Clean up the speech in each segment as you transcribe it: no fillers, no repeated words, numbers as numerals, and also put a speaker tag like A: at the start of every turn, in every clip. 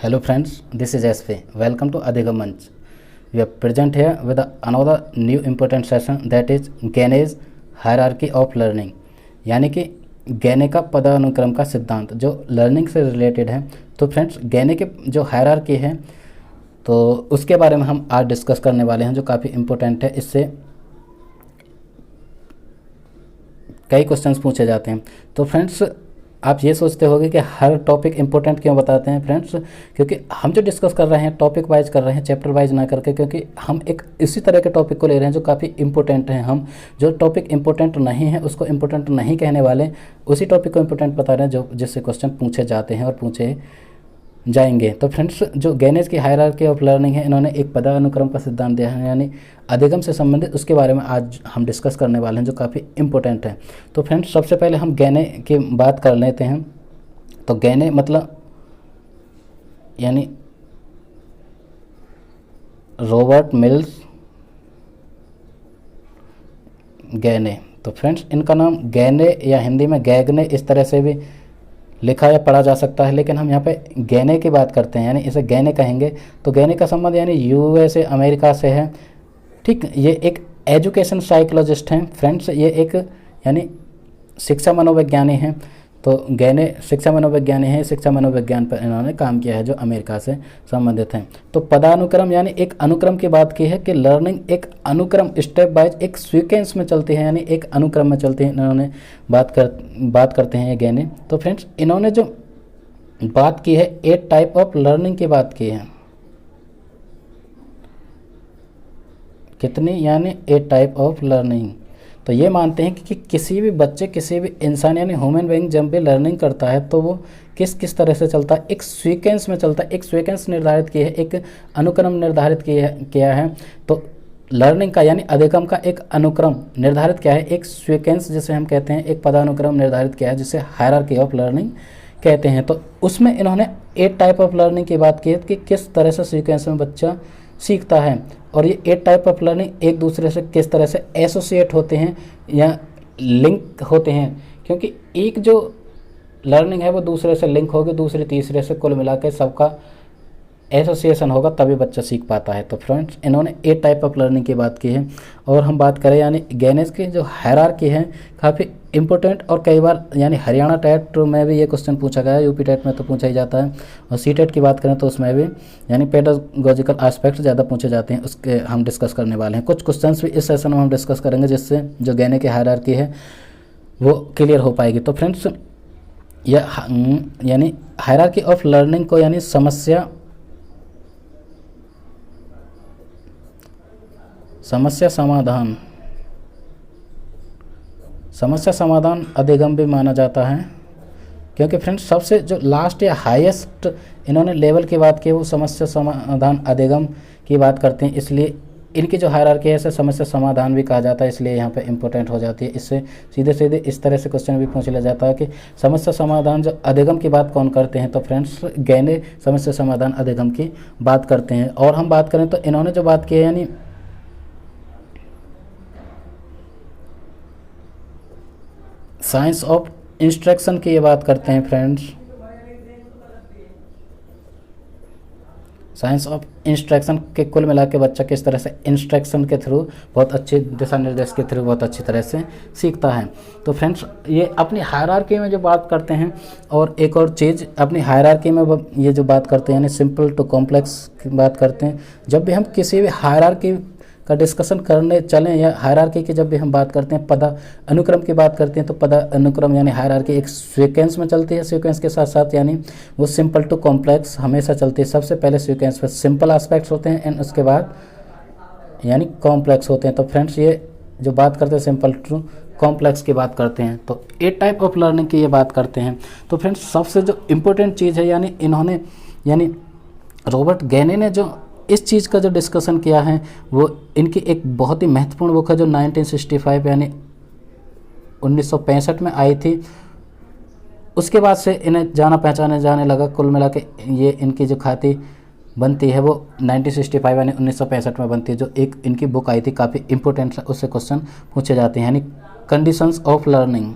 A: Hello friends, this is SV. Welcome to Adhigam Manch. We are present here with another new important session, that is Gainey's hierarchy of learning. यानी कि गैने का पदानुक्रम का सिद्धांत जो learning से related है। तो फ्रेंड्स, गैने के जो हायरार्की है तो उसके बारे में हम आज डिस्कस करने वाले हैं, जो काफ़ी इम्पोर्टेंट है। इससे कई क्वेश्चंस पूछे जाते हैं। तो फ्रेंड्स, आप ये सोचते होंगे कि हर टॉपिक इम्पोर्टेंट क्यों बताते हैं फ्रेंड्स, क्योंकि हम जो डिस्कस कर रहे हैं टॉपिक वाइज कर रहे हैं, चैप्टर वाइज ना करके, क्योंकि हम एक इसी तरह के टॉपिक को ले रहे हैं जो काफ़ी इंपॉर्टेंट हैं। हम जो टॉपिक इंपॉर्टेंट नहीं है उसको इंपॉर्टेंट नहीं कहने वाले, उसी टॉपिक को इंपॉर्टेंट बता रहे हैं जो जिससे क्वेश्चन पूछे जाते हैं और पूछे जाएंगे। तो फ्रेंड्स, जो गैनेज की हायरार्की ऑफ लर्निंग है, इन्होंने एक पदानुक्रम का सिद्धांत दिया है, यानी अधिगम से संबंधित, उसके बारे में आज हम डिस्कस करने वाले हैं, जो काफ़ी इम्पोर्टेंट है। तो फ्रेंड्स, सबसे पहले हम गैने की बात कर लेते हैं। तो गैने मतलब यानी रॉबर्ट मिल्स गैने। तो फ्रेंड्स, इनका नाम गैने या हिंदी में गैगने इस तरह से भी लिखा या पढ़ा जा सकता है, लेकिन हम यहाँ पे गैने की बात करते हैं, यानी इसे गैने कहेंगे। तो गैने का संबंध यानी यूएसए अमेरिका से है। ठीक, ये एक एजुकेशन साइकोलॉजिस्ट हैं फ्रेंड्स। ये एक यानी शिक्षा मनोवैज्ञानी हैं। तो गैने शिक्षा मनोवैज्ञानी है, शिक्षा मनोविज्ञान पर इन्होंने काम किया है, जो अमेरिका से संबंधित हैं। तो पदानुक्रम यानी एक अनुक्रम की बात की है कि लर्निंग एक अनुक्रम स्टेप बाइज एक सीक्वेंस में चलती है, यानी एक अनुक्रम में चलती है। इन्होंने बात करते हैं ये गैने। तो फ्रेंड्स, इन्होंने जो बात की है 8 टाइप ऑफ लर्निंग की बात की है। कितनी? यानी 8 टाइप ऑफ लर्निंग। तो ये मानते हैं कि किसी भी बच्चे, किसी भी इंसान यानी ह्यूमन बीइंग जब भी लर्निंग करता है तो वो किस तरह से चलता है, एक सीक्वेंस में चलता है। एक सीक्वेंस निर्धारित की है, एक अनुक्रम निर्धारित किया है। तो लर्निंग का यानी अधिगम का एक अनुक्रम निर्धारित किया है, एक सीक्वेंस जिसे हम कहते हैं, एक पदानुक्रम निर्धारित किया है, जिसे हायरार्की ऑफ लर्निंग कहते हैं। तो उसमें इन्होंने 8 टाइप ऑफ लर्निंग की बात की है कि किस तरह से सीक्वेंस में बच्चा सीखता है। और ये 8 टाइप ऑफ लर्निंग एक दूसरे से किस तरह से एसोसिएट होते हैं या लिंक होते हैं, क्योंकि एक जो लर्निंग है वो दूसरे से लिंक होगी, दूसरे तीसरे से, कुल मिला के सबका एसोसिएशन होगा, तभी बच्चा सीख पाता है। तो फ्रेंड्स, इन्होंने 8 टाइप ऑफ लर्निंग की बात की है। और हम बात करें यानी गैनेज की जो हायरार्की है, काफ़ी इंपॉर्टेंट, और कई बार यानी हरियाणा टेट में भी ये क्वेश्चन पूछा गया है, यूपी टेट में तो पूछा ही जाता है, और सी टेट की बात करें तो उसमें भी यानी पेडागोजिकल एस्पेक्ट ज़्यादा पूछे जाते हैं, उसके हम डिस्कस करने वाले हैं। कुछ क्वेश्चन भी इस सेशन में हम डिस्कस करेंगे, जिससे जो गैने की हायरार्की है वो क्लियर हो पाएगी। तो फ्रेंड्स, यानी हायरार्की ऑफ लर्निंग को यानी समस्या समाधान अधिगम भी माना जाता है, क्योंकि फ्रेंड्स सबसे जो लास्ट या हाईएस्ट इन्होंने लेवल की बात की वो समस्या समाधान अधिगम की बात करते हैं। इसलिए इनकी जो हायरार्की है इसे समस्या समाधान भी कहा जाता है, इसलिए यहाँ पे इंपॉर्टेंट हो जाती है। इससे सीधे इस तरह से क्वेश्चन भी पूछ लिया जाता है कि समस्या समाधान जो अधिगम की बात कौन करते हैं। तो फ्रेंड्स, गैने समस्या समाधान अधिगम की बात करते हैं। और हम बात करें तो इन्होंने जो बात की है यानी साइंस ऑफ इंस्ट्रक्शन की ये बात करते हैं फ्रेंड्स। साइंस ऑफ इंस्ट्रक्शन के कुल मिला के बच्चा किस तरह से इंस्ट्रक्शन के थ्रू, बहुत अच्छे दिशा निर्देश के थ्रू बहुत अच्छी तरह से सीखता है। तो फ्रेंड्स, ये अपनी हायरार्की में जो बात करते हैं, और एक और चीज़ अपनी हायरार्की में ये जो बात करते हैं यानी सिंपल टू कॉम्प्लेक्स की बात करते हैं। जब भी हम किसी भी हायरार्की का डिस्कशन करने चलें या हायरार्की की जब भी हम बात करते हैं, पदा अनुक्रम की बात करते हैं, तो पदा अनुक्रम यानी हायरार्की एक सीक्वेंस में चलती है। सीक्वेंस के साथ साथ यानी वो सिंपल टू कॉम्प्लेक्स हमेशा चलती है। सबसे पहले सीक्वेंस में सिंपल एस्पेक्ट्स होते हैं एंड उसके बाद यानी कॉम्प्लेक्स होते हैं। तो फ्रेंड्स, ये जो बात करते हैं सिंपल टू कॉम्प्लेक्स की बात करते हैं। तो 8 टाइप ऑफ लर्निंग की ये बात करते हैं। तो फ्रेंड्स, सबसे जो इम्पोर्टेंट चीज़ है यानी इन्होंने यानी रॉबर्ट गैने ने जो इस चीज़ का जो डिस्कशन किया है वो इनकी एक बहुत ही महत्वपूर्ण बुक है, जो 1965 यानी 1965 में आई थी। उसके बाद से इन्हें जाना पहचाने जाने लगा। कुल मिला के ये इनकी जो ख्याति बनती है वो 1965 यानी 1965 में बनती है। जो एक इनकी बुक आई थी काफ़ी इंपॉर्टेंट, उससे क्वेश्चन पूछे जाते हैं, यानी कंडीशंस ऑफ लर्निंग।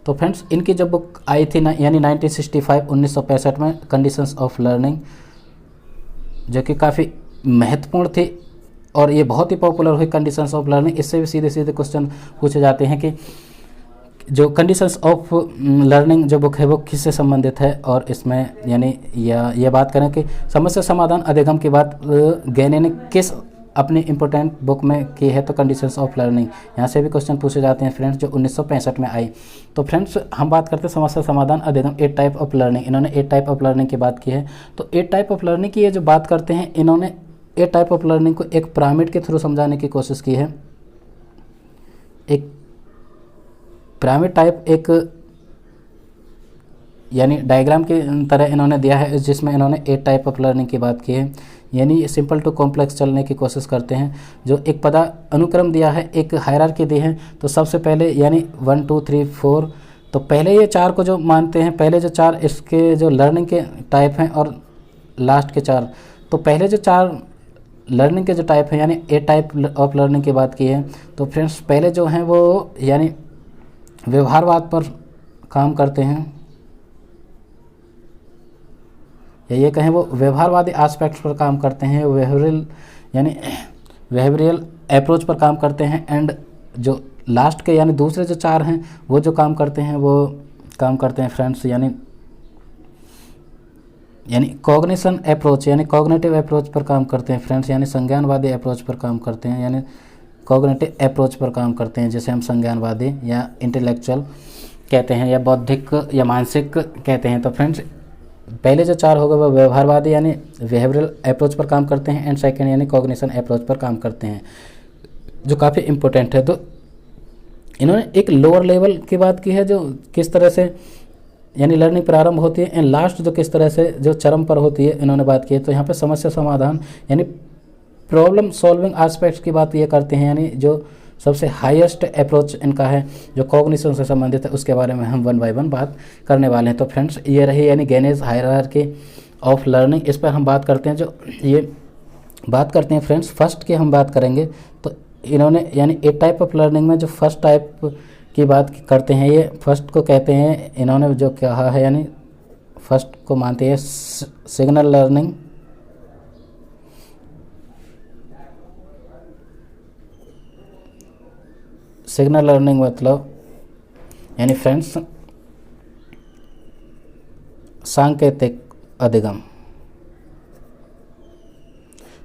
A: तो फ्रेंड्स इनकी जो बुक आई थी ना यानी 1965 में, कंडीशंस ऑफ लर्निंग, जो कि काफ़ी महत्वपूर्ण थी और ये बहुत ही पॉपुलर हुई कंडीशंस ऑफ लर्निंग। इससे भी सीधे सीधे क्वेश्चन पूछे जाते हैं कि जो कंडीशंस ऑफ लर्निंग जो बुक है वो किससे संबंधित है, और इसमें यानी यह बात करें कि समस्या समाधान अधिगम की बात गैनी ने किस अपनी इम्पोर्टेंट बुक में की है, तो कंडीशंस ऑफ लर्निंग। यहाँ से भी क्वेश्चन पूछे जाते हैं फ्रेंड्स, जो 1965 में आई। तो फ्रेंड्स हम बात करते हैं समस्या समाधान अधिगम, 8 टाइप ऑफ लर्निंग। इन्होंने 8 टाइप ऑफ लर्निंग की बात की है। तो 8 टाइप ऑफ लर्निंग की ये जो बात करते हैं, इन्होंने 8 टाइप ऑफ लर्निंग को एक पिरामिड के थ्रू समझाने की कोशिश की है। एक पिरामिड टाइप एक यानी डायग्राम की तरह इन्होंने दिया है, जिसमें इन्होंने 8 टाइप ऑफ लर्निंग की बात की है। यानी सिंपल टू कॉम्प्लेक्स चलने की कोशिश करते हैं। जो एक पदानुक्रम दिया है, एक हायरार्की दी है, तो सबसे पहले यानी 1 2 3 4, तो पहले ये 4 को जो मानते हैं, पहले जो 4 इसके जो लर्निंग के टाइप हैं और लास्ट के 4, तो पहले जो 4 लर्निंग के जो टाइप हैं यानी 8 टाइप ऑफ लर्निंग की बात की है। तो फ्रेंड्स पहले जो हैं वो यानी व्यवहारवाद पर काम करते हैं, या ये कहें वो व्यवहारवादी एस्पेक्ट्स पर काम करते हैं, बिहेवियरल अप्रोच पर काम करते हैं। एंड जो लास्ट के यानी दूसरे जो 4 हैं वो जो काम करते हैं वो काम करते हैं फ्रेंड्स यानी कॉग्निशन अप्रोच यानी कॉग्निटिव अप्रोच पर काम करते हैं फ्रेंड्स, यानी संज्ञानवादी अप्रोच पर काम करते हैं, यानी कॉग्निटिव अप्रोच पर काम करते हैं, जैसे हम संज्ञानवादी या इंटेलेक्चुअल कहते हैं, या बौद्धिक या मानसिक कहते हैं। तो फ्रेंड्स पहले जो 4 होगा वो व्यवहारवादी यानी बिहेवियरल अप्रोच पर काम करते हैं, एंड सेकंड यानी कॉग्निशन अप्रोच पर काम करते हैं, जो काफ़ी इम्पोर्टेंट है। तो इन्होंने एक लोअर लेवल की बात की है, जो किस तरह से यानी लर्निंग प्रारंभ होती है, एंड लास्ट जो किस तरह से जो चरम पर होती है, इन्होंने बात की है। तो यहाँ पे समस्या समाधान यानी प्रॉब्लम सॉल्विंग एस्पेक्ट्स की बात ये करते हैं, यानी जो सबसे हाईएस्ट अप्रोच इनका है जो कॉग्निशन से संबंधित है, उसके बारे में हम 1 बाय 1 बात करने वाले हैं। तो फ्रेंड्स ये रही यानी गैनेज हायरार्की ऑफ लर्निंग, इस पर हम बात करते हैं। जो ये बात करते हैं फ्रेंड्स फर्स्ट की हम बात करेंगे। तो इन्होंने यानी 8 टाइप ऑफ लर्निंग में जो फर्स्ट टाइप की बात करते हैं, ये फर्स्ट को कहते हैं, इन्होंने जो कहा है यानी फर्स्ट को मानते हैं सिग्नल लर्निंग। सिग्नल लर्निंग मतलब यानी फ्रेंड्स सांकेतिक अधिगम।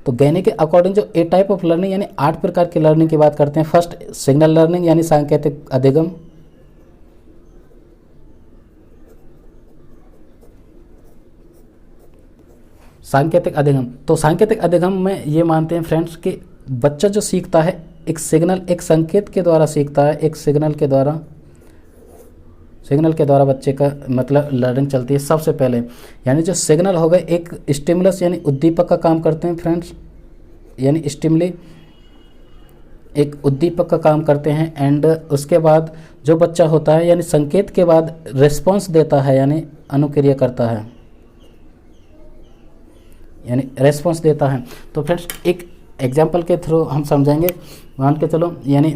A: तो गैनी के अकॉर्डिंग जो 8 टाइप ऑफ लर्निंग यानी 8 प्रकार की लर्निंग की बात करते हैं। फर्स्ट सिग्नल लर्निंग यानी सांकेतिक अधिगम, सांकेतिक अधिगम। तो सांकेतिक अधिगम में ये मानते हैं फ्रेंड्स कि बच्चा जो सीखता है एक सिग्नल, एक संकेत के द्वारा सीखता है, एक सिग्नल के द्वारा बच्चे का मतलब लर्निंग चलती है। सबसे पहले यानी जो सिग्नल हो गए एक स्टिमुलस यानी उद्दीपक का काम करते हैं फ्रेंड्स, यानी स्टिमुली एक उद्दीपक का काम करते हैं। एंड उसके बाद जो बच्चा होता है यानी संकेत के बाद रिस्पॉन्स देता है यानी अनुक्रिया करता है, यानी रेस्पॉन्स देता है। तो फ्रेंड्स एक एग्जाम्पल के थ्रू हम समझेंगे। मान के चलो यानी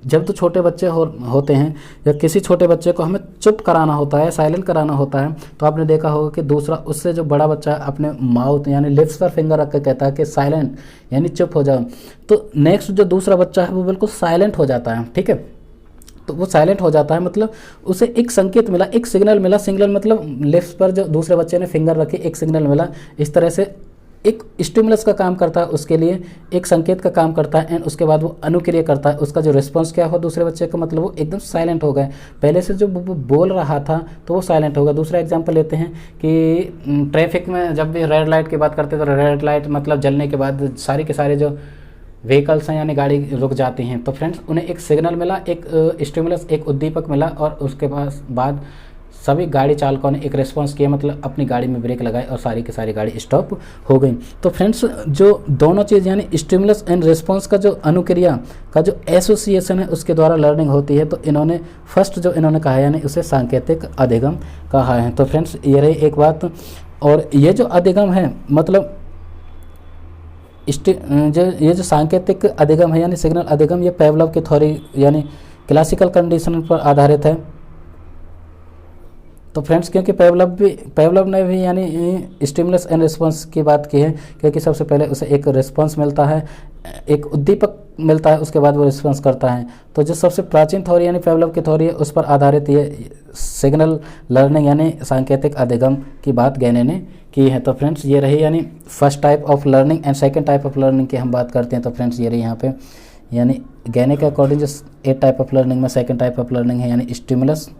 A: जब तो छोटे बच्चे होते हैं या किसी छोटे बच्चे को हमें चुप कराना होता है, साइलेंट कराना होता है, तो आपने देखा होगा कि दूसरा उससे जो बड़ा बच्चा अपने माउथ यानी लिप्स पर फिंगर रख कर कहता है कि साइलेंट यानी चुप हो जाओ। तो नेक्स्ट जो दूसरा बच्चा है वो बिल्कुल साइलेंट हो जाता है, ठीक है। तो वो साइलेंट हो जाता है मतलब उसे एक संकेत मिला, एक सिग्नल मिला। सिग्नल मतलब लिप्स पर जो दूसरे बच्चे ने फिंगर रखी, एक सिग्नल मिला। इस तरह से एक स्टिमुलस का काम करता है, उसके लिए एक संकेत का काम करता है, एंड उसके बाद वो अनुक्रिया करता है। उसका जो रिस्पॉन्स क्या हो दूसरे बच्चे का, मतलब वो एकदम साइलेंट हो गए। पहले से जो वो बोल रहा था तो वो साइलेंट होगा। दूसरा एग्जांपल लेते हैं कि ट्रैफिक में जब भी रेड लाइट की बात करते हैं तो रेड लाइट मतलब जलने के बाद सारी के सारे जो व्हीकल्स हैं यानी गाड़ी रुक जाती हैं। तो फ्रेंड्स उन्हें एक सिग्नल मिला, एक स्टिमुलस, एक उद्दीपक मिला, और उसके बाद सभी गाड़ी चालकों ने एक रिस्पांस किया, मतलब अपनी गाड़ी में ब्रेक लगाए और सारी की सारी गाड़ी स्टॉप हो गई। तो फ्रेंड्स जो दोनों चीज़ यानी स्टिमुलस एंड रिस्पांस का जो अनुक्रिया का जो एसोसिएशन है उसके द्वारा लर्निंग होती है। तो इन्होंने फर्स्ट जो इन्होंने कहा यानी उसे सांकेतिक अधिगम कहा है। तो फ्रेंड्स ये रही एक बात। और ये जो अधिगम है मतलब ये जो सांकेतिक अधिगम है यानी सिग्नल अधिगम, ये पेवलोव की थ्योरी यानी क्लासिकल कंडीशनर पर आधारित है। तो फ्रेंड्स क्योंकि पेवलव ने भी यानी स्टिमुलस एंड रिस्पॉन्स की बात की है, क्योंकि सबसे पहले उसे एक रिस्पॉन्स मिलता है, एक उद्दीपक मिलता है, उसके बाद वो रिस्पॉन्स करता है। तो जो सबसे प्राचीन थ्योरी यानी पेवलव की थ्योरी है उस पर आधारित ये सिग्नल लर्निंग यानी सांकेतिक अधिगम की बात गैने ने की है। तो फ्रेंड्स ये रही यानी first type of learning and second type of learning की हम बात करते हैं। तो फ्रेंड्स ये रही यहाँ पे यानी गैने के अकॉर्डिंग जो 8 टाइप ऑफ लर्निंग में सेकंड टाइप ऑफ लर्निंग है यानी stimulus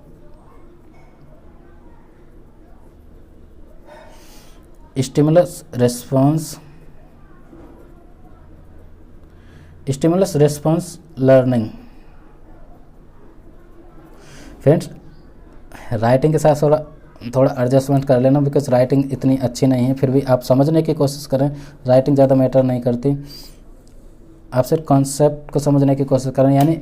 A: response learning. Friends writing के साथ थोड़ा एडजस्टमेंट कर लेना, बिकॉज राइटिंग इतनी अच्छी नहीं है, फिर भी आप समझने की कोशिश करें, राइटिंग ज़्यादा मैटर नहीं करती, आप सिर्फ कॉन्सेप्ट को समझने की कोशिश करें। यानी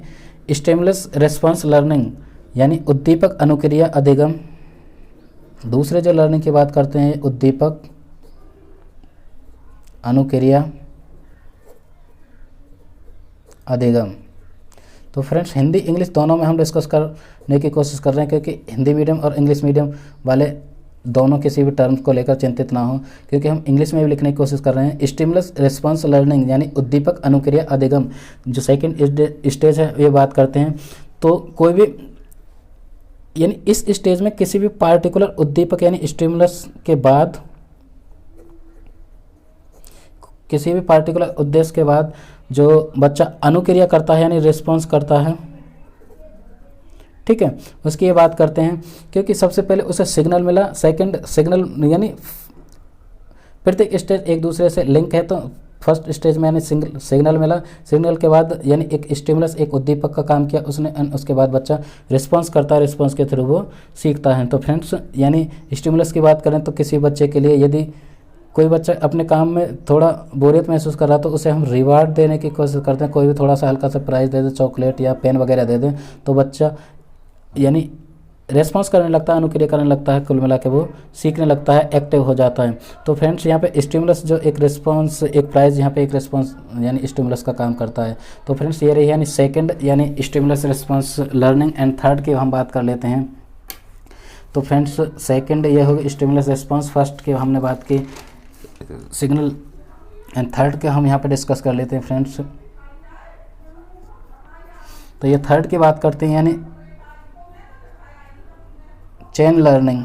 A: स्टिमुलस रिस्पॉन्स लर्निंग यानी उद्दीपक अनुक्रिया अधिगम। दूसरे जो लर्निंग की बात करते हैं उद्दीपक अनुक्रिया अधिगम। तो फ्रेंड्स हिंदी इंग्लिश दोनों में हम डिस्कस करने की कोशिश कर रहे हैं, क्योंकि हिंदी मीडियम और इंग्लिश मीडियम वाले दोनों किसी भी टर्म को लेकर चिंतित ना हो, क्योंकि हम इंग्लिश में भी लिखने की कोशिश कर रहे हैं। स्टिमुलस रिस्पॉन्स लर्निंग यानी उद्दीपक अनुक्रिया अधिगम जो सेकंड स्टेज है ये बात करते हैं। तो कोई भी यानी इस स्टेज में किसी भी पार्टिकुलर उद्दीपक यानी स्टिमुलस के बाद किसी भी पार्टिकुलर उद्देश्य के बाद जो बच्चा अनुक्रिया करता है यानी रिस्पॉन्स करता है, ठीक है, उसकी ये बात करते हैं। क्योंकि सबसे पहले उसे सिग्नल मिला, सेकंड सिग्नल यानी प्रत्येक स्टेज एक दूसरे से लिंक है। तो फर्स्ट स्टेज में यानी सिग्नल मिला, सिग्नल के बाद यानी एक स्टिमुलस एक उद्दीपक का काम किया उसने, उसके बाद बच्चा रिस्पॉन्स करता है, रिस्पॉन्स के थ्रू वो सीखता है। तो फ्रेंड्स यानी स्टिमुलस की बात करें तो किसी बच्चे के लिए यदि कोई बच्चा अपने काम में थोड़ा बोरियत महसूस कर रहा है तो उसे हम रिवार्ड देने की कोशिश करते हैं, कोई भी थोड़ा सा हल्का सा प्राइज़ दे दे, चॉकलेट या पेन वगैरह दे दें, तो बच्चा यानी रेस्पॉन्स करने लगता है, अनुक्रिया करने लगता है, कुल मिला के वो सीखने लगता है, एक्टिव हो जाता है। तो फ्रेंड्स यहाँ पे स्टिमुलस जो एक रिस्पॉन्स एक प्राइज़ यहाँ पे एक रिस्पॉन्स यानी स्टिमुलस का काम करता है। तो फ्रेंड्स ये रही यानी सेकंड यानी stimulus response learning. And third की हम बात कर लेते हैं। तो फ्रेंड्स सेकंड ये होगी स्टिमुलस रिस्पॉन्स, फर्स्ट की हमने बात की सिग्नल, एंड थर्ड के हम यहाँ पे डिस्कस कर लेते हैं फ्रेंड्स। तो ये थर्ड की बात करते हैं यानी चेन लर्निंग।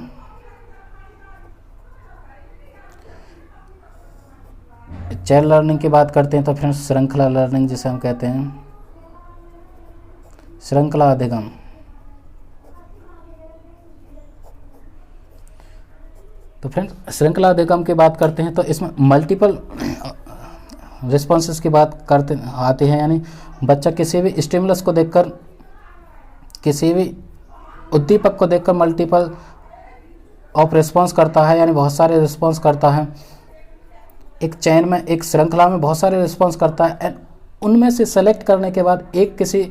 A: चेन लर्निंग की बात करते हैं तो फ्रेंड्स श्रृंखला लर्निंग जिसे हम कहते हैं, श्रृंखला अधिगम। तो फ्रेंड्स श्रृंखला अधिगम की बात करते हैं तो इसमें मल्टीपल रिस्पॉन्सेस की बात करते आती है। यानी बच्चा किसी भी स्टिमुलस को देखकर, किसी भी उद्दीपक को देखकर मल्टीपल ऑफ रिस्पॉन्स करता है, यानी बहुत सारे रिस्पॉन्स करता है। एक चेन में, एक श्रृंखला में बहुत सारे रिस्पॉन्स करता है, एंड उनमें से सेलेक्ट करने के बाद एक किसी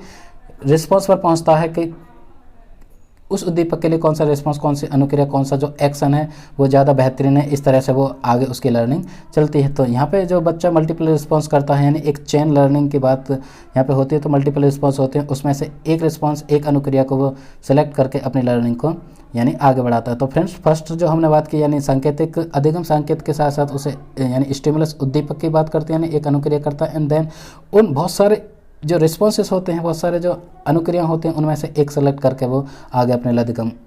A: रिस्पॉन्स पर पहुंचता है कि उस उद्दीपक के लिए कौन सा रिस्पॉन्स, कौन सी अनुक्रिया, कौन सा जो एक्शन है वो ज़्यादा बेहतरीन है। इस तरह से वो आगे उसकी लर्निंग चलती है। तो यहाँ पे जो बच्चा मल्टीपल रिस्पॉन्स करता है यानी एक चेन लर्निंग की बात यहाँ पे होती है। तो मल्टीपल रिस्पॉन्स होते हैं, उसमें से एक रिस्पॉन्स, एक अनुक्रिया को वो सेलेक्ट करके अपनी लर्निंग को यानी आगे बढ़ाता है। तो फ्रेंड्स फर्स्ट जो हमने बात की यानी सांकेतिक अधिगम, सांकेत के साथ साथ उसे यानी स्टिमुलस उद्दीपक की बात करते हैं, यानी एक अनुक्रिया करता है, एंड देन उन बहुत सारे जो रिस्पॉन्सेस होते हैं, बहुत सारे जो अनुक्रिया होते हैं, उनमें से एक सेलेक्ट करके वो आगे अपने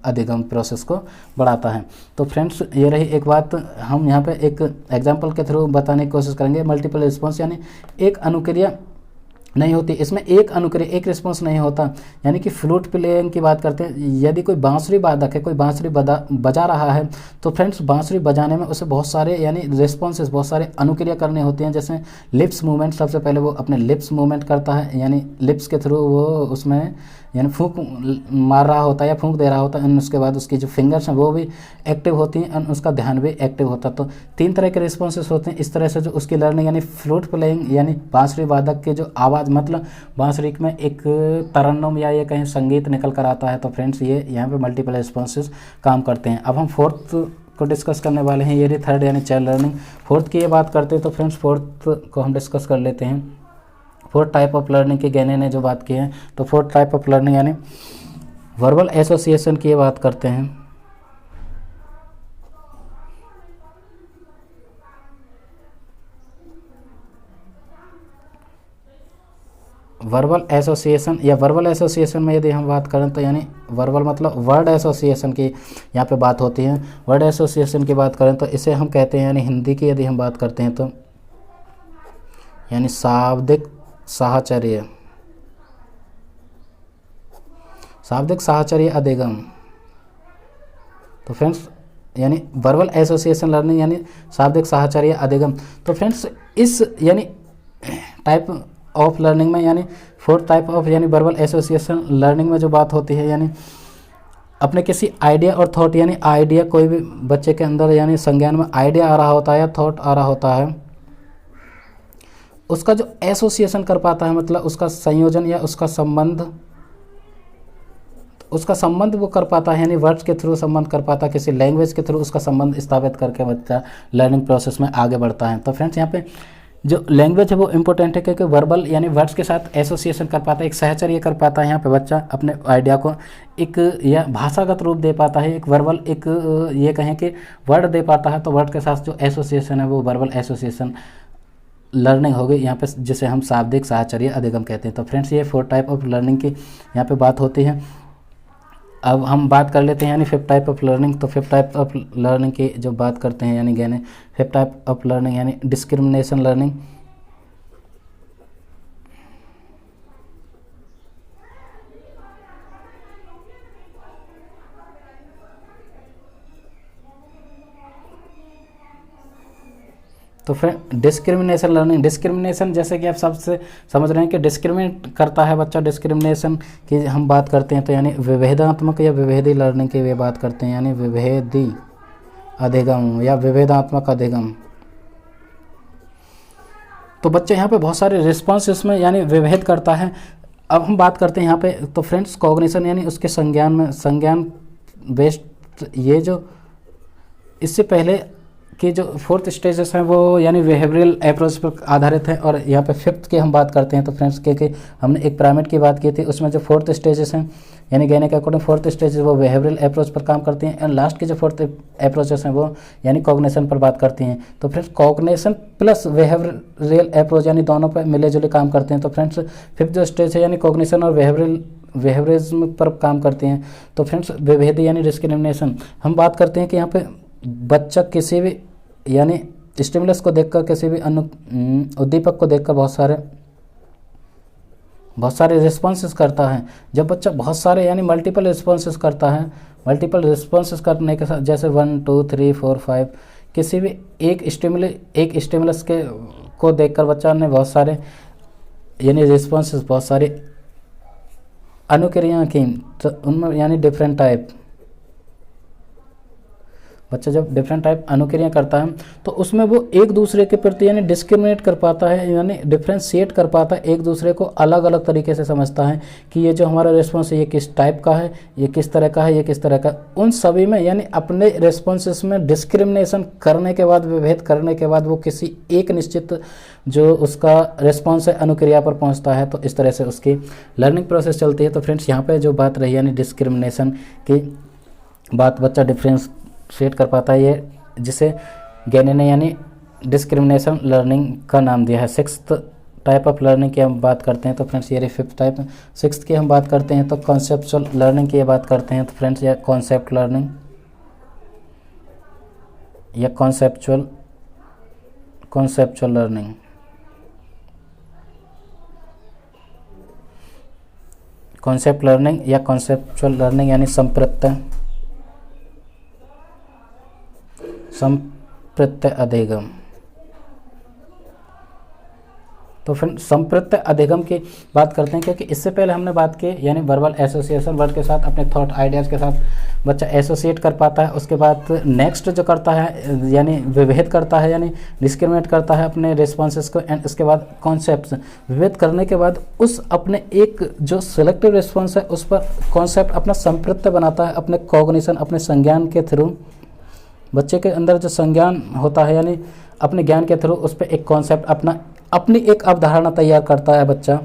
A: अधिगम प्रोसेस को बढ़ाता है। तो फ्रेंड्स ये रही एक बात, हम यहाँ पे एक एग्जांपल के थ्रू बताने की कोशिश करेंगे। मल्टीपल रिस्पॉन्स यानी एक अनुक्रिया नहीं होती, इसमें एक अनुक्रिया, एक रिस्पॉन्स नहीं होता। यानी कि फ्लूट प्लेइंग की बात करते हैं, यदि कोई बांसुरी वादक है, कोई बांसुरी बजा रहा है, तो फ्रेंड्स बांसुरी बजाने में उसे बहुत सारे यानी रिस्पॉन्सेस, बहुत सारे अनुक्रिया करने होती हैं। जैसे लिप्स मूवमेंट, सबसे पहले वो अपने लिप्स मूवमेंट करता है, यानी लिप्स के थ्रू वो उसमें यानी फूंक मार रहा होता है या फूंक दे रहा होता है, उसके बाद उसकी जो फिंगर्स हैं वो भी एक्टिव होती हैं, और उसका ध्यान भी एक्टिव होता है। तो 3 तरह के रिस्पॉन्सेस होते हैं। इस तरह से जो उसकी लर्निंग यानी फ्लूट प्लेइंग यानी बांसुरी वादक के जो आवाज़, मतलब बांसुरी में एक तरन्नुम या ये कहीं संगीत निकल कर आता है। तो फ्रेंड्स ये यहाँ पे मल्टीपल रिस्पॉन्सेस काम करते हैं। अब हम फोर्थ को डिस्कस करने वाले हैं, ये रही थर्ड यानी चेन लर्निंग। फोर्थ की ये बात करते हैं तो फ्रेंड्स फोर्थ को हम डिस्कस कर लेते हैं। फोर्थ टाइप ऑफ लर्निंग की गैने ने जो बात की है, तो फोर्थ टाइप ऑफ लर्निंग यानी वर्बल एसोसिएशन की ये बात करते हैं। वर्बल एसोसिएशन या वर्बल एसोसिएशन में यदि हम बात करें तो यानी वर्बल मतलब वर्ड एसोसिएशन की यहाँ पे बात होती है। वर्ड एसोसिएशन की बात करें तो इसे हम कहते हैं यानी हिंदी की यदि हम बात करते हैं तो यानी शाब्दिक साहचर्य, शाब्दिक साहचर्य अधिगम। तो फ्रेंड्स यानी वर्बल एसोसिएशन लर्निंग यानी शाब्दिक साहचर्य अधिगम। तो फ्रेंड्स इस यानी टाइप ऑफ लर्निंग में यानी फोर्थ टाइप ऑफ यानी वर्बल एसोसिएशन लर्निंग में जो बात होती है यानी अपने किसी आइडिया और थॉट यानी आइडिया कोई भी बच्चे के अंदर यानी संज्ञान में आइडिया आ रहा होता है या थॉट आ रहा होता है, उसका जो एसोसिएशन कर पाता है मतलब उसका संयोजन या उसका संबंध वो कर पाता है यानी वर्ड्स के थ्रू संबंध कर पाता है, किसी लैंग्वेज के थ्रू उसका संबंध स्थापित करके बच्चा लर्निंग प्रोसेस में आगे बढ़ता है। तो फ्रेंड्स यहाँ पे जो लैंग्वेज है वो इम्पोर्टेंट है क्योंकि वर्बल यानी वर्ड्स के साथ एसोसिएशन कर पाता है, एक सहचर्य कर पाता है। यहाँ पे बच्चा अपने आइडिया को एक या भाषागत रूप दे पाता है, एक वर्बल एक ये कहें कि वर्ड दे पाता है। तो वर्ड के साथ जो एसोसिएशन है वो वर्बल एसोसिएशन लर्निंग हो गई यहाँ पे, जिसे हम शाब्दिक साहचर्य अधिगम कहते हैं। तो फ्रेंड्स ये 4 टाइप ऑफ लर्निंग की यहाँ पे बात होती है। अब हम बात कर लेते हैं यानी 5th टाइप ऑफ लर्निंग। तो 5th टाइप ऑफ लर्निंग की जब बात करते हैं यानी यानी 5th टाइप ऑफ लर्निंग यानी डिस्क्रिमिनेशन लर्निंग। तो फिर डिस्क्रिमिनेशन लर्निंग, डिस्क्रिमिनेशन जैसे कि आप सबसे समझ रहे हैं कि डिस्क्रिमिनेट करता है बच्चा। डिस्क्रिमिनेशन की हम बात करते हैं तो यानी विभेदात्मक या विभेदी लर्निंग की वे बात करते हैं यानी विभेदी अधिगम या विभेदात्मक अधिगम। तो बच्चे यहाँ पे बहुत सारे रिस्पॉन्स इसमें यानी विभेद करता है। अब हम बात करते हैं यहाँ पे तो फ्रेंड्स कॉग्निशन यानी उसके संज्ञान में संज्ञान बेस्ड ये जो इससे पहले कि जो 4th स्टेजेस हैं वो यानी बिहेवियरल अप्रोच पर आधारित है। और यहाँ पे 5th की हम बात करते हैं तो फ्रेंड्स के हमने एक पिरामिड की बात की थी, उसमें जो 4th स्टेजेस हैं यानी कहने के अकॉर्डिंग 4th स्टेजेस वो बिहेवियरल अप्रोच पर काम करती हैं। एंड लास्ट के जो 4th अप्रोचेस हैं वो यानी कॉग्निशन पर बात करती हैं। तो friends cognition plus behavioural approach यानी दोनों पर मिले जुले काम करते हैं। तो फ्रेंड्स 5th जो स्टेज है यानी कॉग्निशन और बिहेवियरिज्म पर काम करते हैं। तो फ्रेंड्स विभेदी यानी डिस्क्रिमिनेशन हम बात करते हैं कि यहाँ पे बच्चा किसी भी यानी स्टिमुलस को देखकर किसी भी उद्दीपक को देखकर बहुत सारे रिस्पॉन्सेस करता है। जब बच्चा बहुत सारे यानी मल्टीपल रिस्पॉन्सेस करता है, मल्टीपल रिस्पॉन्सेस करने के साथ जैसे 1 2 3 4 5 किसी भी एक स्टिमुलस के को देखकर बच्चा ने बहुत सारे यानी रिस्पॉन्सेस बहुत सारे अनुक्रियाएं की। तो उनमें यानी डिफरेंट टाइप बच्चा जब डिफरेंट टाइप अनुक्रिया करता है तो उसमें वो एक दूसरे के प्रति यानी डिस्क्रिमिनेट कर पाता है यानी डिफ्रेंशिएट कर पाता है, एक दूसरे को अलग अलग तरीके से समझता है कि ये जो हमारा रिस्पॉन्स है ये किस टाइप का है, ये किस तरह का है, ये किस तरह का। उन सभी में यानी अपने रिस्पॉन्सेस में डिस्क्रिमिनेशन करने के बाद विभेद करने के बाद वो किसी एक निश्चित जो उसका रिस्पॉन्स है अनुक्रिया पर पहुँचता है। तो इस तरह से उसकी लर्निंग प्रोसेस चलती है। तो फ्रेंड्स यहाँ पर जो बात रही यानी डिस्क्रिमिनेशन की बात, बच्चा डिफ्रेंशिएट कर पाता है, ये जिसे गैने ने यानी डिस्क्रिमिनेशन लर्निंग का नाम दिया है। 6th टाइप ऑफ लर्निंग की हम बात करते हैं तो फ्रेंड्स ये 5th टाइप। 6th की हम बात करते हैं तो कॉन्सेप्चुअल लर्निंग की बात करते हैं तो फ्रेंड्स यह कॉन्सेप्ट लर्निंग या कॉन्सेप्चुअल लर्निंग। कॉन्सेप्ट लर्निंग या कॉन्सेप्चुअल लर्निंग यानी संप्रत्य अधिगम। तो फिर संप्रत्य अधिगम की बात करते हैं क्योंकि इससे पहले हमने बात की यानी वर्बल एसोसिएशन, वर्ड के साथ अपने थॉट आइडियाज़ के साथ बच्चा एसोसिएट कर पाता है। उसके बाद नेक्स्ट जो करता है यानी विभेद करता है यानी डिस्क्रिमिनेट करता है अपने रिस्पॉन्सेस को। एंड उसके बाद कॉन्सेप्ट्स विभेद करने के बाद उस अपने एक जो सिलेक्टिव रिस्पॉन्स है उस पर कॉन्सेप्ट अपना संप्रत्य बनाता है अपने कॉग्निशन अपने संज्ञान के थ्रू। बच्चे के अंदर जो संज्ञान होता है यानी अपने ज्ञान के थ्रू उस पर एक कॉन्सेप्ट अपनी एक अवधारणा तैयार करता है। बच्चा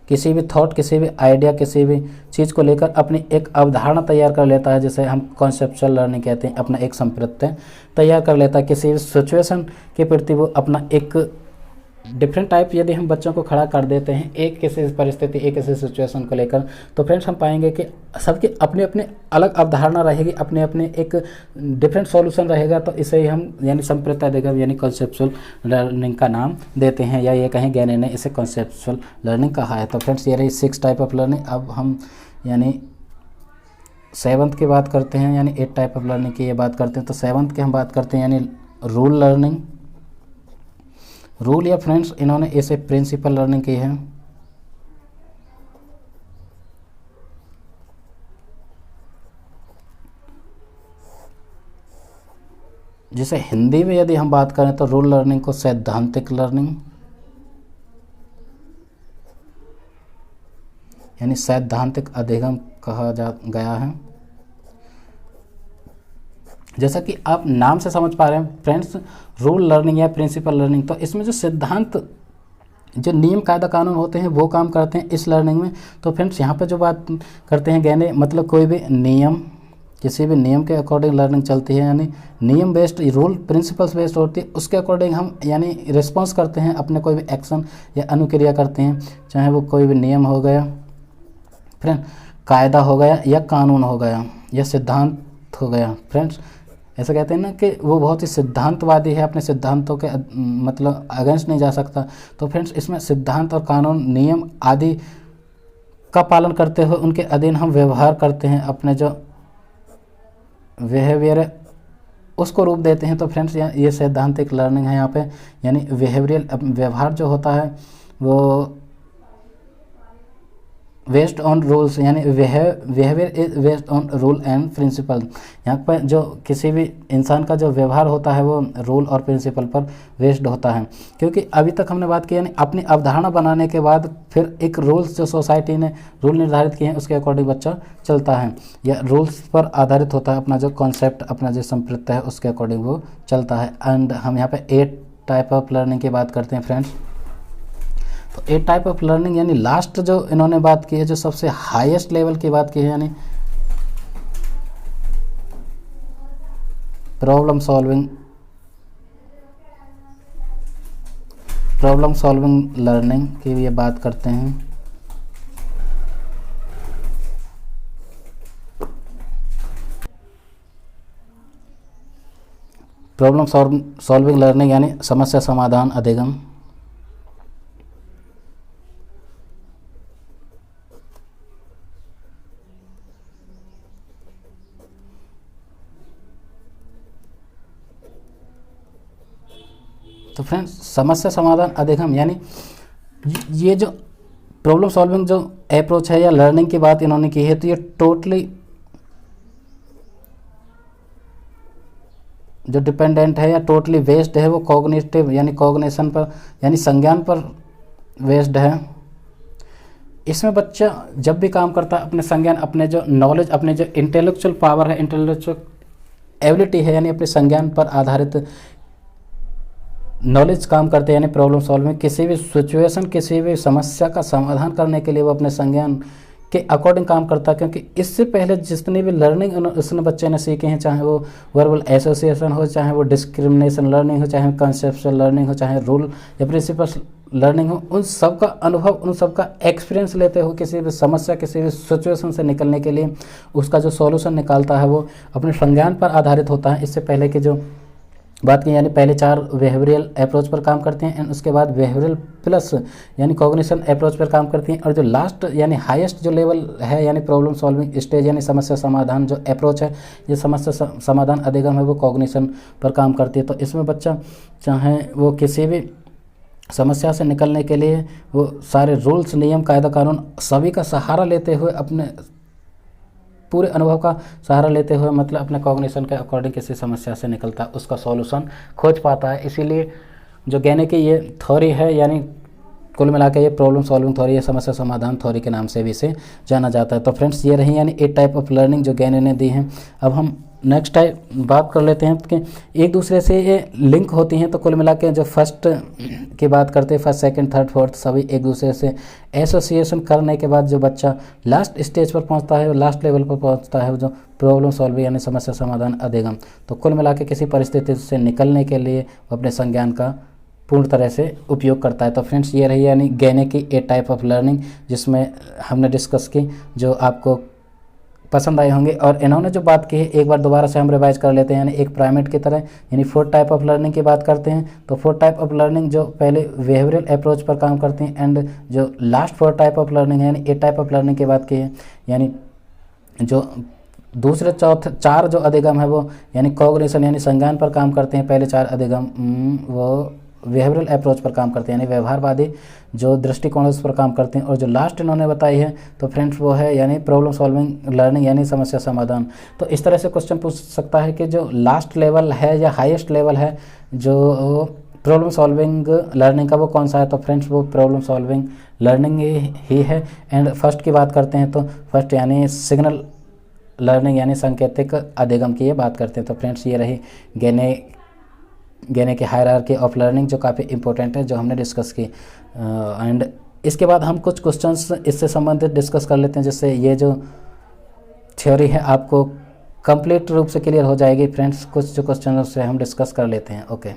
A: किसी भी थॉट किसी भी आइडिया किसी भी चीज़ को लेकर अपनी एक अवधारणा तैयार कर लेता है, जिसे हम कॉन्सेप्चुअल लर्निंग कहते हैं। अपना एक संप्रत्य तैयार कर लेता है, किसी भी सिचुएशन के प्रति वो अपना एक डिफरेंट टाइप यदि हम बच्चों को खड़ा कर देते हैं एक किसी परिस्थिति, एक किसी सिचुएशन को लेकर, तो फ्रेंड्स हम पाएंगे कि सबकी अपनी अपनी अलग अवधारणा रहेगी, अपने अपने एक डिफरेंट सॉल्यूशन रहेगा। तो इसे ही हम यानी संप्रदायिक यानी कॉन्सेप्चुअल लर्निंग का नाम देते हैं, या ये कहें गैने ने इसे कॉन्सेप्चुअल लर्निंग कहा है। तो फ्रेंड्स ये रही 6 टाइप ऑफ लर्निंग। अब हम यानी 7th की बात करते हैं, यानी 8 टाइप ऑफ लर्निंग की ये बात करते हैं। तो 7th की हम बात करते हैं यानी रूल लर्निंग। रूल या फ्रेंड्स इन्होंने इसे प्रिंसिपल लर्निंग की है। जिसे हिंदी में यदि हम बात करें तो रूल लर्निंग को सैद्धांतिक लर्निंग यानी सैद्धांतिक अधिगम कहा जा गया है। जैसा कि आप नाम से समझ पा रहे हैं फ्रेंड्स, रूल लर्निंग या प्रिंसिपल लर्निंग, तो इसमें जो सिद्धांत, जो नियम कायदा कानून होते हैं वो काम करते हैं इस लर्निंग में। तो फ्रेंड्स यहाँ पे जो बात करते हैं गहने, मतलब कोई भी नियम, किसी भी नियम के अकॉर्डिंग लर्निंग चलती है, यानी नियम बेस्ड, रूल प्रिंसिपल्स बेस्ड होती है, उसके अकॉर्डिंग हम यानी रिस्पॉन्स करते हैं, अपने कोई भी एक्शन या अनुक्रिया करते हैं, चाहे वो कोई भी नियम हो गया फ्रेंड, कायदा हो गया, या कानून हो गया, या सिद्धांत हो गया। फ्रेंड्स ऐसा कहते हैं ना कि वो बहुत ही सिद्धांतवादी है, अपने सिद्धांतों के मतलब अगेंस्ट नहीं जा सकता। तो फ्रेंड्स इसमें सिद्धांत और कानून, नियम आदि का पालन करते हुए उनके अधीन हम व्यवहार करते हैं, अपने जो बिहेवियर है उसको रूप देते हैं। तो फ्रेंड्स ये सैद्धांतिक लर्निंग है यहाँ पे, यानी बिहेवियरल व्यवहार जो होता है वो बेस्ड ऑन रूल्स, यानी behaviour is based on rule and principle. यहाँ पर जो किसी भी इंसान का जो व्यवहार होता है वो रूल और प्रिंसिपल पर बेस्ड होता है। क्योंकि अभी तक हमने बात की यानी अपनी अवधारणा बनाने के बाद फिर एक रूल्स जो सोसाइटी ने रूल निर्धारित किए हैं उसके अकॉर्डिंग बच्चा चलता है, या रूल्स पर आधारित होता है अपना जो कॉन्सेप्ट, अपना जो संप्रदाय है उसके अकॉर्डिंग वो चलता है। एंड हम यहाँ पे 8 टाइप ऑफ लर्निंग की बात करते हैं फ्रेंड्स। तो 8 टाइप ऑफ लर्निंग यानी लास्ट जो इन्होंने बात की है, जो सबसे हाईएस्ट लेवल की बात की है, यानी प्रॉब्लम सॉल्विंग लर्निंग की ये बात करते हैं। प्रॉब्लम सॉल्विंग लर्निंग यानी समस्या समाधान अधिगम। तो फ्रेंड्स समस्या समाधान अधिगम यानी ये जो प्रॉब्लम सॉल्विंग जो अप्रोच है या लर्निंग की बात इन्होंने की है, तो ये टोटली जो डिपेंडेंट है या टोटली बेस्ड है वो कॉग्निटिव यानी कॉग्निशन पर यानी संज्ञान पर बेस्ड है। इसमें बच्चा जब भी काम करता है अपने संज्ञान, अपने जो नॉलेज, अपने जो इंटेलेक्चुअल पावर है, इंटेलेक्चुअल एबिलिटी है, यानी अपने संज्ञान पर आधारित नॉलेज काम करते हैं, यानी प्रॉब्लम सॉल्विंग, किसी भी सिचुएशन, किसी भी समस्या का समाधान करने के लिए वो अपने संज्ञान के अकॉर्डिंग काम करता है। क्योंकि इससे पहले जितनी भी लर्निंग उसने बच्चे ने सीखे हैं, चाहे वो वर्बल एसोसिएशन हो, चाहे वो डिस्क्रिमिनेशन लर्निंग हो, चाहे कॉन्सेप्चुअल लर्निंग हो, चाहे रूल या प्रिंसिपल लर्निंग हो, उन सब का अनुभव, उन सब का एक्सपीरियंस लेते हो किसी भी समस्या, किसी भी सिचुएशन से निकलने के लिए उसका जो सॉल्यूशन निकालता है वो अपने संज्ञान पर आधारित होता है। इससे पहले की जो बात की यानी पहले 4 बिहेवियरल अप्रोच पर काम करते हैं, एंड उसके बाद बिहेवियरल प्लस यानी कॉग्निशन अप्रोच पर काम करती हैं, और जो लास्ट यानी हाईएस्ट जो लेवल है यानी प्रॉब्लम सॉल्विंग स्टेज यानी समस्या समाधान जो अप्रोच है, ये समस्या समाधान अधिगम है, वो कॉग्निशन पर काम करती है। तो इसमें बच्चा चाहे वो किसी भी समस्या से निकलने के लिए वो सारे रूल्स, नियम, कायदा कानून सभी का सहारा लेते हुए, अपने पूरे अनुभव का सहारा लेते हुए, मतलब अपने कॉग्निशन के अकॉर्डिंग किसी समस्या से निकलता है, उसका सॉल्यूशन खोज पाता है। इसीलिए जो गैने की ये थ्योरी है, यानी कुल मिला के ये प्रॉब्लम सॉल्विंग थ्योरी या समस्या समाधान थ्योरी के नाम से भी इसे जाना जाता है। तो फ्रेंड्स ये रही यानी 8 टाइप ऑफ लर्निंग जो गैने ने दी हैं। अब हम नेक्स्ट टाइप बात कर लेते हैं कि एक दूसरे से ये लिंक होती हैं। तो कुल मिला के जो फर्स्ट की बात करते हैं, फर्स्ट, सेकंड, थर्ड, फोर्थ सभी एक दूसरे से एसोसिएशन करने के बाद जो बच्चा लास्ट स्टेज पर पहुंचता है, लास्ट लेवल पर पहुंचता है, जो प्रॉब्लम सॉल्विंग यानी समस्या समाधान अधिगम। तो कुल मिला के किसी परिस्थिति से निकलने के लिए वो अपने संज्ञान का पूर्ण तरह से उपयोग करता है। तो फ्रेंड्स ये रही यानी गैने की ए टाइप ऑफ लर्निंग, जिसमें हमने डिस्कस की, जो आपको पसंद आए होंगे। और इन्होंने जो बात की है एक बार दोबारा से हम रिवाइज कर लेते हैं। यानी एक प्राइमेट की तरह यानी 4 टाइप ऑफ लर्निंग की बात करते हैं। तो 4 टाइप ऑफ लर्निंग जो पहले बिहेवियरल अप्रोच पर काम करती हैं, एंड जो लास्ट 4 टाइप ऑफ लर्निंग है यानी ए टाइप ऑफ लर्निंग की बात की है, यानी जो दूसरे चौथे 4 जो अधिगम है वो यानी कॉग्निशन यानी संज्ञान पर काम करते हैं। पहले 4 अधिगम वो बिहेवियरल अप्रोच पर काम करते हैं यानी व्यवहारवादी जो दृष्टिकोण उस पर काम करते हैं। और जो लास्ट इन्होंने बताई है तो फ्रेंड्स वो है यानी प्रॉब्लम सॉल्विंग लर्निंग यानी समस्या समाधान। तो इस तरह से क्वेश्चन पूछ सकता है कि जो लास्ट लेवल है या हाईएस्ट लेवल है जो प्रॉब्लम सॉल्विंग लर्निंग का वो कौन सा है। तो फ्रेंड्स वो प्रॉब्लम सॉल्विंग लर्निंग ही है। एंड फर्स्ट की बात करते हैं तो फर्स्ट यानी सिग्नल लर्निंग यानी सांकेतिक अधिगम की ये बात करते हैं। तो फ्रेंड्स ये रही गेने की हायरार्की ऑफ लर्निंग जो काफ़ी इंपॉर्टेंट है, जो हमने डिस्कस की। एंड इसके बाद हम कुछ क्वेश्चंस इससे संबंधित डिस्कस कर लेते हैं, जिससे ये जो थ्योरी है आपको कंप्लीट रूप से क्लियर हो जाएगी। फ्रेंड्स कुछ जो क्वेश्चन उससे हम डिस्कस कर लेते हैं। ओके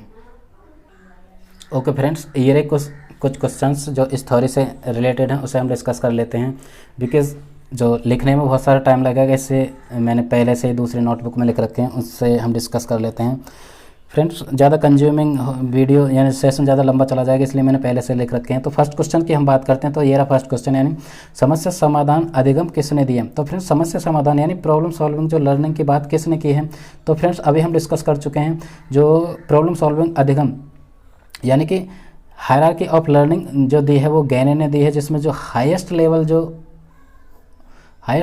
A: फ्रेंड्स, ये रहे कुछ क्वेश्चंस जो इस थ्योरी से रिलेटेड हैं, उसे हम डिस्कस कर लेते हैं। बिकॉज जो लिखने में बहुत सारा टाइम लगेगा, इससे मैंने पहले से ही दूसरी नोटबुक में लिख रखे हैं, उससे हम डिस्कस कर लेते हैं। फ्रेंड्स ज़्यादा कंज्यूमिंग वीडियो यानी सेशन ज़्यादा लंबा चला जाएगा, इसलिए मैंने पहले से लिख रखे हैं। तो फर्स्ट क्वेश्चन की हम बात करते हैं। तो ये रहा फर्स्ट क्वेश्चन यानी समस्या समाधान अधिगम किसने दिए। तो फ्रेंड्स समस्या समाधान यानी प्रॉब्लम सॉल्विंग जो लर्निंग की बात किसने की है। तो फ्रेंड्स अभी हम डिस्कस कर चुके हैं जो प्रॉब्लम सॉल्विंग अधिगम यानी कि हायरार्की ऑफ लर्निंग जो दी है वो गैने ने दी है, जिसमें जो हाईएस्ट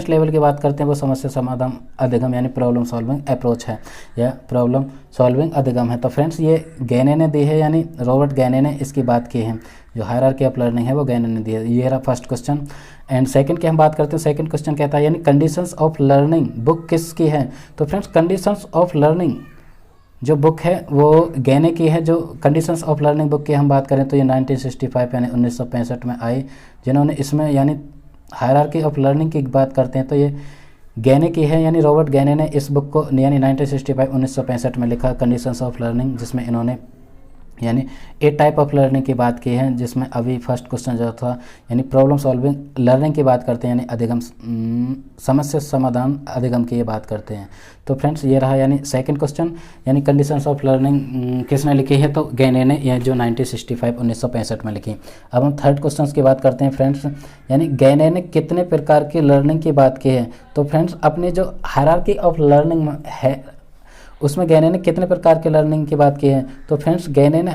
A: लेवल की बात करते हैं वो समस्या समाधान अधिगम यानी प्रॉब्लम सॉल्विंग अप्रोच है या प्रॉब्लम सॉल्विंग अधिगम है। तो फ्रेंड्स ये गैने ने दी है यानी रॉबर्ट गैने ने इसकी बात की है। जो हायरार्की ऑफ लर्निंग है वो गैने ने दी है। ये रहा फर्स्ट क्वेश्चन। एंड सेकंड की हम बात करते हैं। सेकंड क्वेश्चन कहता है यानी कंडीशंस ऑफ लर्निंग बुक किसकी है। तो फ्रेंड्स कंडीशंस ऑफ लर्निंग जो बुक है वो गैने की है। जो कंडीशंस ऑफ लर्निंग बुक की हम बात करें तो ये 1965 यानी 1965 में आई, जिन्होंने इसमें यानी हायरार्की ऑफ लर्निंग की बात करते हैं तो ये गैने की है यानी रॉबर्ट गैने ने इस बुक को यानी 1965 में लिखा कंडीशंस ऑफ लर्निंग, जिसमें इन्होंने यानी ए टाइप ऑफ लर्निंग की बात की है। जिसमें अभी फर्स्ट क्वेश्चन जो था यानी प्रॉब्लम सॉल्विंग लर्निंग की बात करते हैं यानी अधिगम समस्या समाधान अधिगम की ये बात करते हैं। तो फ्रेंड्स ये रहा यानी सेकंड क्वेश्चन यानी कंडीशंस ऑफ लर्निंग किसने लिखी है। तो गैने ने या जो 1965 में लिखी। अब हम थर्ड क्वेश्चन की बात करते हैं फ्रेंड्स यानी गैने ने कितने प्रकार की लर्निंग की बात की है। तो फ्रेंड्स अपनी जो हायरार्की ऑफ लर्निंग है उसमें गैने ने कितने प्रकार के लर्निंग की बात की है। तो फ्रेंड्स गैने ने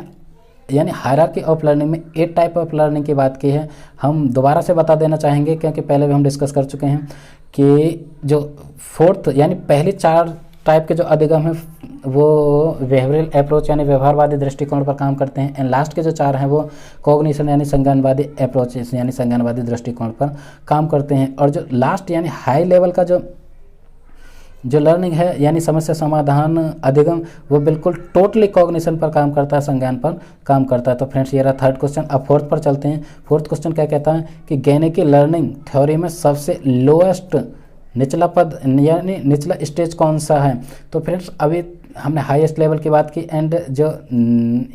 A: यानी हायरार्की ऑफ लर्निंग में 8 टाइप ऑफ लर्निंग की बात की है। हम दोबारा से बता देना चाहेंगे क्योंकि पहले भी हम डिस्कस कर चुके हैं कि जो फोर्थ यानी पहले 4 टाइप के जो अधिगम हैं वो बिहेवियरल अप्रोच यानी व्यवहारवादी दृष्टिकोण पर काम करते हैं। एंड लास्ट के जो 4 हैं वो कॉग्निशन यानी संज्ञानवादी अप्रोच यानी संज्ञानवादी दृष्टिकोण पर काम करते हैं। और जो लास्ट यानी हाई लेवल का जो लर्निंग है यानी समस्या समाधान अधिगम वो बिल्कुल टोटली कॉग्निशन पर काम करता है, संज्ञान पर काम करता है। तो फ्रेंड्स ये रहा थर्ड क्वेश्चन। अब फोर्थ पर चलते हैं। फोर्थ क्वेश्चन क्या कहता है कि गैने की लर्निंग थ्योरी में सबसे लोएस्ट निचला पद यानी निचला स्टेज कौन सा है। तो फ्रेंड्स अभी हमने हाईएस्ट लेवल की बात की एंड जो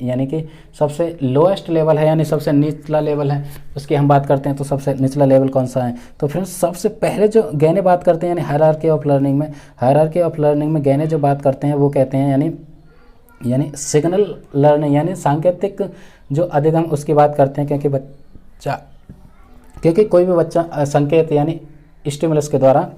A: यानी कि सबसे लोएस्ट लेवल है यानी सबसे निचला लेवल है उसकी हम बात करते हैं। तो सबसे निचला लेवल कौन सा है। तो फ्रेंड्स सबसे पहले जो गैने बात करते हैं यानी हायरार्की ऑफ लर्निंग में गैने जो बात करते हैं वो कहते हैं यानी सिग्नल लर्निंग यानी सांकेतिक जो अधिगम उसकी बात करते हैं। क्योंकि कोई भी बच्चा संकेत यानी स्टिमुलस के द्वारा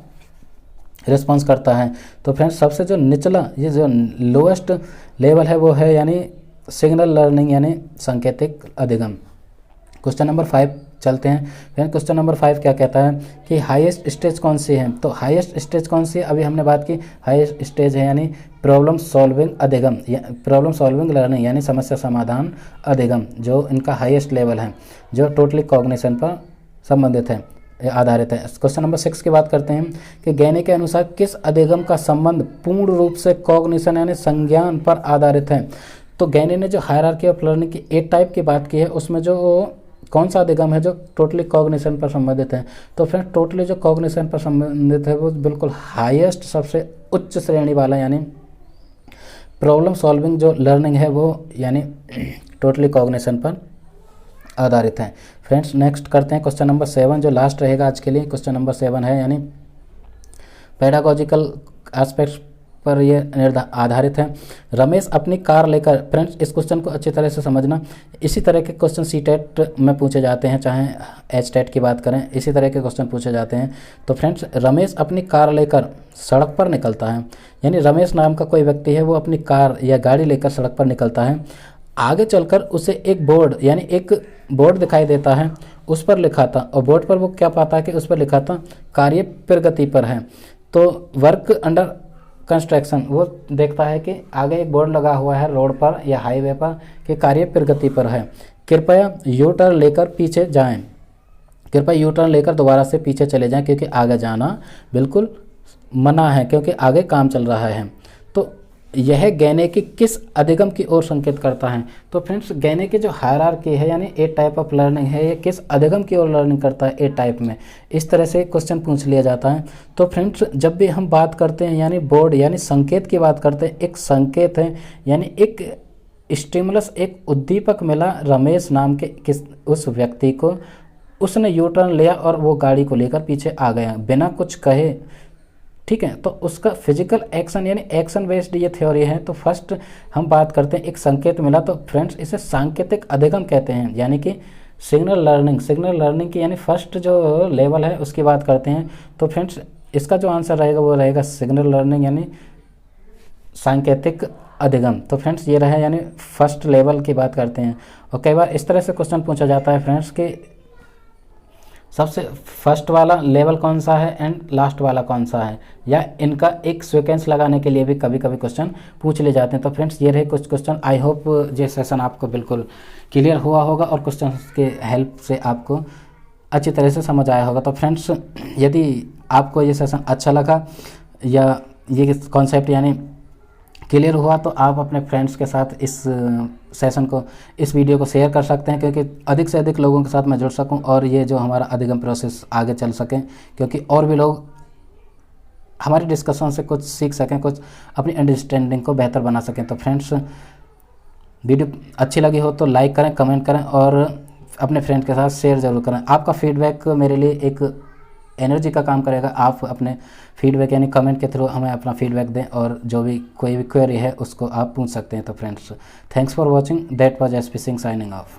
A: रिस्पॉन्स करता है। तो फ्रेंड्स सबसे जो निचला ये जो लोएस्ट लेवल है वो है यानी सिग्नल लर्निंग यानी सांकेतिक अधिगम। क्वेश्चन नंबर 5 चलते हैं। फिर क्वेश्चन नंबर 5 क्या कहता है कि हाईएस्ट स्टेज कौन सी है। तो हाईएस्ट स्टेज कौन सी है अभी हमने बात की हाईएस्ट स्टेज है यानी प्रॉब्लम सॉल्विंग अधिगम प्रॉब्लम सॉल्विंग लर्निंग यानी समस्या समाधान अधिगम, जो इनका हाईएस्ट लेवल है जो टोटली कॉग्निशन पर संबंधित है आधारित है। क्वेश्चन नंबर 6 की बात करते हैं कि गैने के अनुसार किस अधिगम का संबंध पूर्ण रूप से कॉग्निशन यानी संज्ञान पर आधारित है। तो गैने ने जो हायरार्की ऑफ लर्निंग की 8 टाइप की बात की है उसमें जो कौन सा अधिगम है जो टोटली कॉग्निशन पर संबंधित है। तो फ्रेंड टोटली जो कॉग्निशन पर संबंधित है वो बिल्कुल हाईएस्ट सबसे उच्च श्रेणी वाला यानी प्रॉब्लम सॉल्विंग जो लर्निंग है वो यानी टोटली कॉग्निशन पर आधारित हैं। फ्रेंड्स नेक्स्ट करते हैं क्वेश्चन नंबर 7 जो लास्ट रहेगा आज के लिए। क्वेश्चन नंबर 7 है यानी पेडागोजिकल एस्पेक्ट्स पर ये आधारित है। रमेश अपनी कार लेकर, फ्रेंड्स इस क्वेश्चन को अच्छी तरह से समझना, इसी तरह के क्वेश्चन सीटेट में पूछे जाते हैं, चाहे एचटेट की बात करें, इसी तरह के क्वेश्चन पूछे जाते हैं। तो फ्रेंड्स रमेश अपनी कार लेकर सड़क पर निकलता है, यानी रमेश नाम का कोई व्यक्ति है वो अपनी कार या गाड़ी लेकर सड़क पर निकलता है। आगे चलकर उसे एक बोर्ड यानी एक बोर्ड दिखाई देता है, उस पर लिखा था, और बोर्ड पर वो क्या पाता है कि उस पर लिखा था कार्य प्रगति पर है। तो वर्क अंडर कंस्ट्रक्शन, वो देखता है कि आगे एक बोर्ड लगा हुआ है रोड पर या हाईवे पर कि कार्य प्रगति पर है। कृपया यू टर्न लेकर पीछे जाएं, कृपया यू टर्न लेकर दोबारा से पीछे चले जाएं क्योंकि आगे जाना बिल्कुल मना है क्योंकि आगे काम चल रहा है। तो यह गहने की किस अधिगम की ओर संकेत करता है? तो फ्रेंड्स गहने की जो हायरार्की है यानी ए टाइप ऑफ लर्निंग है, ये किस अधिगम की ओर लर्निंग करता है? ए टाइप में। इस तरह से क्वेश्चन पूछ लिया जाता है। तो फ्रेंड्स जब भी हम बात करते हैं यानी बोर्ड यानी संकेत की बात करते हैं, एक संकेत है यानी एक स्टिमुलस, एक उद्दीपक मिला रमेश नाम के किस उस व्यक्ति को, उसने यू टर्न लिया और वो गाड़ी को लेकर पीछे आ गया बिना कुछ कहे, ठीक है। तो उसका फिजिकल एक्शन यानी एक्शन बेस्ड ये थ्योरी है। तो फर्स्ट हम बात करते हैं एक संकेत मिला, तो फ्रेंड्स इसे सांकेतिक अधिगम कहते हैं, यानी कि सिग्नल लर्निंग की यानी फर्स्ट जो लेवल है उसकी बात करते हैं। तो फ्रेंड्स इसका जो आंसर रहेगा वो रहेगा सिग्नल लर्निंग यानी सांकेतिक अधिगम। तो फ्रेंड्स ये रहा यानी फर्स्ट लेवल की बात करते हैं। और कई बार इस तरह से क्वेश्चन पूछा जाता है फ्रेंड्स कि सबसे फर्स्ट वाला लेवल कौन सा है एंड लास्ट वाला कौन सा है, या इनका एक सीक्वेंस लगाने के लिए भी कभी कभी क्वेश्चन पूछ ले जाते हैं। तो फ्रेंड्स ये रहे कुछ क्वेश्चन। आई होप ये सेशन आपको बिल्कुल क्लियर हुआ होगा और क्वेश्चन के हेल्प से आपको अच्छी तरह से समझ आया होगा। तो फ्रेंड्स यदि आपको ये सेशन अच्छा लगा या ये कॉन्सेप्ट यानी क्लियर हुआ तो आप अपने फ्रेंड्स के साथ इस सेशन को, इस वीडियो को शेयर कर सकते हैं क्योंकि अधिक से अधिक लोगों के साथ मैं जुड़ सकूं और ये जो हमारा अधिगम प्रोसेस आगे चल सके, क्योंकि और भी लोग हमारी डिस्कशन से कुछ सीख सकें, कुछ अपनी अंडरस्टैंडिंग को बेहतर बना सकें। तो फ्रेंड्स वीडियो अच्छी लगी हो तो लाइक करें, कमेंट करें और अपने फ्रेंड के साथ शेयर ज़रूर करें। आपका फीडबैक मेरे लिए एक एनर्जी का काम करेगा। आप अपने फीडबैक यानी कमेंट के थ्रू हमें अपना फीडबैक दें और जो भी कोई भी क्वेरी है उसको आप पूछ सकते हैं। तो friends thanks for watching, that was SP Singh signing off.